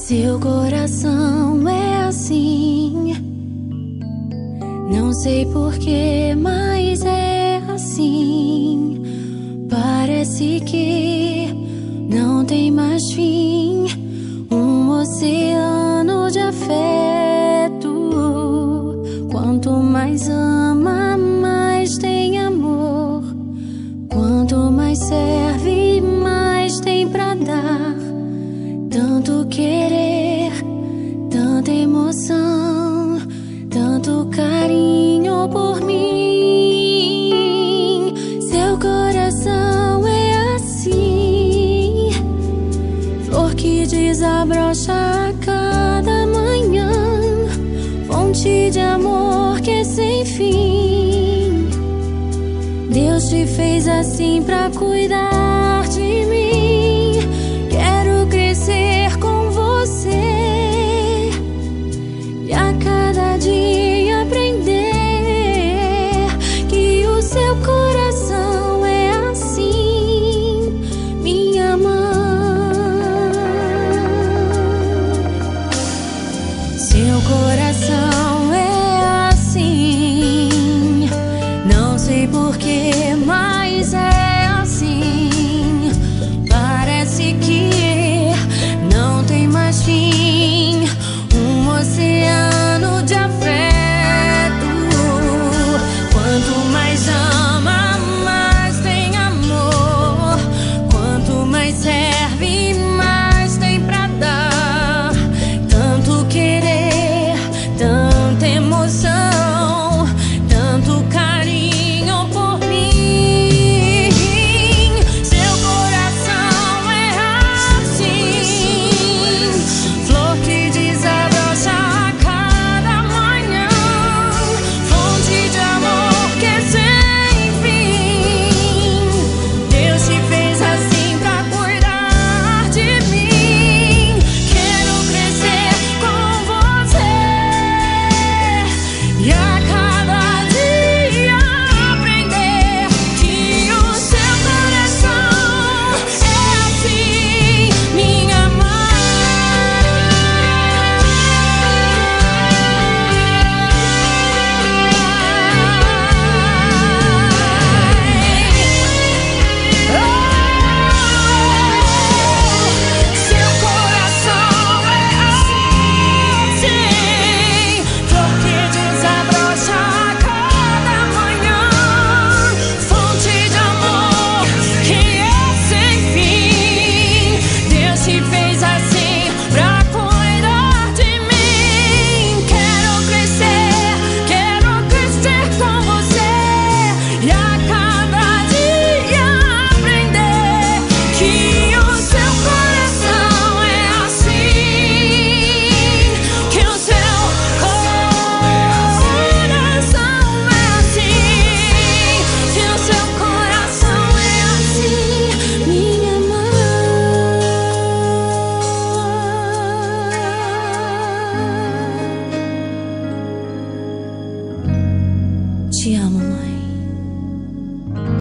Seu coração é assim, não sei porquê, mas é assim. Parece que não tem mais fim, um oceano de afeto. Quanto mais ama, mais tem amor. Quanto mais serve, mais tem pra dar. Tanto querer, tanta emoção, tanto carinho por mim. Seu coração é assim, flor que desabrocha a cada manhã, fonte de amor que é sem fim. Deus te fez assim pra cuidar